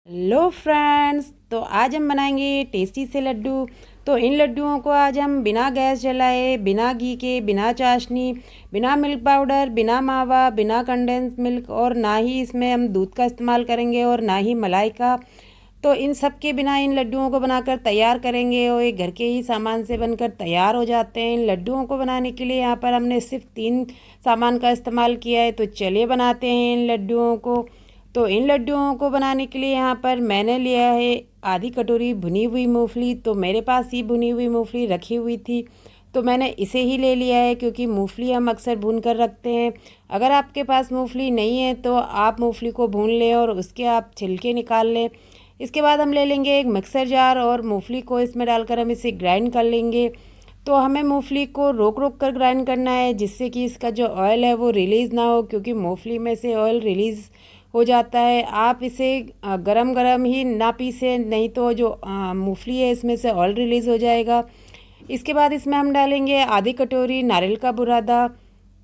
Hello friends, तो आज हम बनाएंगे टेस्टी से लड्डू। तो इन लड्डुओं को आज हम बिना गैस जलाए, बिना घी के, बिना चाशनी, बिना मिल्क पाउडर, बिना मावा, बिना कंडेंस मिल्क और ना ही इसमें हम दूध का इस्तेमाल करेंगे और ना ही मलाई का। तो इन सब के बिना इन लड्डुओं को बनाकर तैयार करेंगे और ये घर के ही सामान से बनकर तैयार हो जाते हैं। इन लड्डुओं को बनाने के लिए यहाँ पर हमने सिर्फ 3 सामान का इस्तेमाल किया है। तो चलिए बनाते हैं इन लड्डुओं को। तो इन लड्डुओं को बनाने के लिए यहाँ पर मैंने लिया है आधी कटोरी भुनी हुई मूंगफली। तो मेरे पास ही भुनी हुई मूंगफली रखी हुई थी, तो मैंने इसे ही ले लिया है, क्योंकि मूंगफली हम अक्सर भून कर रखते हैं। अगर आपके पास मूंगफली नहीं है तो आप मूंगफली को भून लें और उसके आप छिलके निकाल लें। इसके बाद हम ले लेंगे एक मिक्सर जार और मूंगफली को इसमें डालकर हम इसे ग्राइंड कर लेंगे। तो हमें मूंगफली को रोक रोक कर ग्राइंड करना है, जिससे कि इसका जो ऑयल है वो रिलीज़ ना हो, क्योंकि मूंगफली में से ऑयल रिलीज़ हो जाता है। आप इसे गरम गरम ही ना पीसें, नहीं तो जो मूंगफली है इसमें से ऑयल रिलीज़ हो जाएगा। इसके बाद इसमें हम डालेंगे आधी कटोरी नारियल का बुरादा।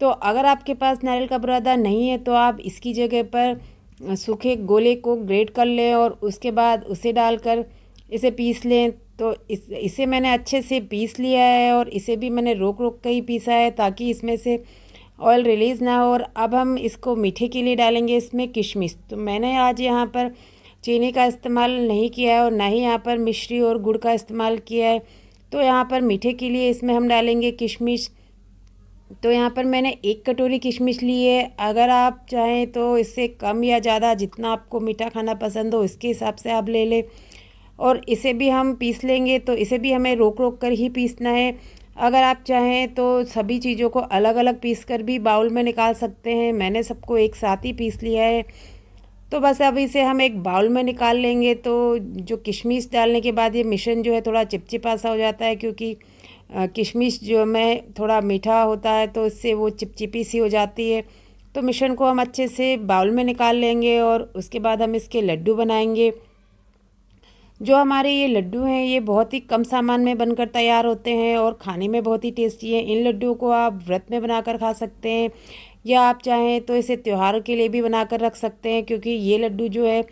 तो अगर आपके पास नारियल का बुरादा नहीं है तो आप इसकी जगह पर सूखे गोले को ग्रेट कर लें और उसके बाद उसे डालकर इसे पीस लें। तो इसे मैंने अच्छे से पीस लिया है और इसे भी मैंने रोक रोक कर ही पीसा है, ताकि इसमें से ऑयल रिलीज़ ना हो। और अब हम इसको मीठे के लिए डालेंगे इसमें किशमिश। तो मैंने आज यहाँ पर चीनी का इस्तेमाल नहीं किया है और ना ही यहाँ पर मिश्री और गुड़ का इस्तेमाल किया है। तो यहाँ पर मीठे के लिए इसमें हम डालेंगे किशमिश। तो यहाँ पर मैंने 1 कटोरी किशमिश ली है। अगर आप चाहें तो इससे कम या ज़्यादा, जितना आपको मीठा खाना पसंद हो उसके हिसाब से आप ले लें। और इसे भी हम पीस लेंगे, तो इसे भी हमें रोक रोक कर ही पीसना है। अगर आप चाहें तो सभी चीज़ों को अलग अलग पीस कर भी बाउल में निकाल सकते हैं। मैंने सबको एक साथ ही पीस लिया है। तो बस अब इसे हम एक बाउल में निकाल लेंगे। तो जो किशमिश डालने के बाद ये मिश्रण जो है थोड़ा चिपचिपा सा हो जाता है, क्योंकि किशमिश जो में थोड़ा मीठा होता है, तो इससे वो चिपचिपी सी हो जाती है। तो मिश्रण को हम अच्छे से बाउल में निकाल लेंगे और उसके बाद हम इसके लड्डू बनाएंगे। जो हमारे ये लड्डू हैं ये बहुत ही कम सामान में बनकर तैयार होते हैं और खाने में बहुत ही टेस्टी हैं। इन लड्डुओं को आप व्रत में बनाकर खा सकते हैं, या आप चाहें तो इसे त्योहारों के लिए भी बनाकर रख सकते हैं, क्योंकि ये लड्डू जो है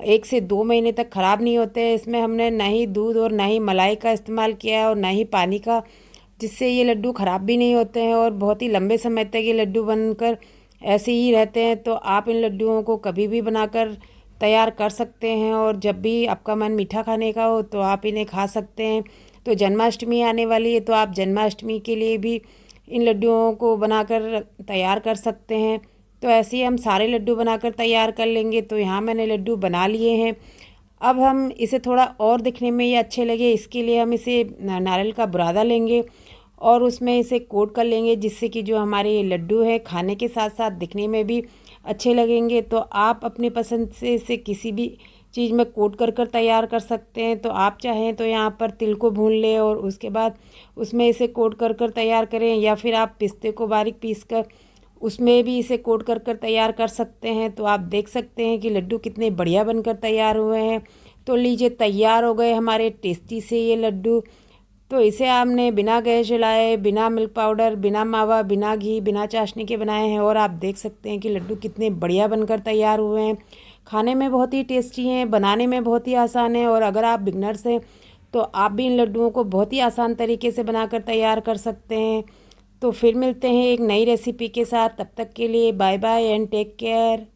1 से 2 महीने तक ख़राब नहीं होते हैं। इसमें हमने ना ही दूध और ना ही मलाई का इस्तेमाल किया है और ना ही पानी का, जिससे ये लड्डू ख़राब भी नहीं होते हैं और बहुत ही लंबे समय तक ये लड्डू बनकर ऐसे ही रहते हैं। तो आप इन लड्डुओं को कभी भी बनाकर तैयार कर सकते हैं और जब भी आपका मन मीठा खाने का हो तो आप इन्हें खा सकते हैं। तो जन्माष्टमी आने वाली है, तो आप जन्माष्टमी के लिए भी इन लड्डुओं को बनाकर तैयार कर सकते हैं। तो ऐसे ही हम सारे लड्डू बनाकर तैयार कर लेंगे। तो यहाँ मैंने लड्डू बना लिए हैं। अब हम इसे थोड़ा और दिखने में ये अच्छे लगे, इसके लिए हम इसे नारियल का बुरादा लेंगे और उसमें इसे कोट कर लेंगे, जिससे कि जो हमारे ये लड्डू है खाने के साथ साथ दिखने में भी अच्छे लगेंगे। तो आप अपनी पसंद से इसे किसी भी चीज़ में कोट कर कर तैयार कर सकते हैं। तो आप चाहें तो यहाँ पर तिल को भून लें और उसके बाद उसमें इसे कोट कर कर तैयार करें, या फिर आप पिस्ते को बारीक पीस कर उसमें भी इसे कोट कर कर तैयार कर सकते हैं। तो आप देख सकते हैं कि लड्डू कितने बढ़िया बनकर तैयार हुए हैं। तो लीजिए, तैयार हो गए हमारे टेस्टी से ये लड्डू। तो इसे आपने बिना गैस जलाए, बिना मिल्क पाउडर, बिना मावा, बिना घी, बिना चाशनी के बनाए हैं और आप देख सकते हैं कि लड्डू कितने बढ़िया बनकर तैयार हुए हैं। खाने में बहुत ही टेस्टी हैं, बनाने में बहुत ही आसान है। और अगर आप बिगनर्स हैं तो आप भी इन लड्डुओं को बहुत ही आसान तरीके से बनाकर तैयार कर सकते हैं। तो फिर मिलते हैं एक नई रेसिपी के साथ। तब तक के लिए bye bye and take care.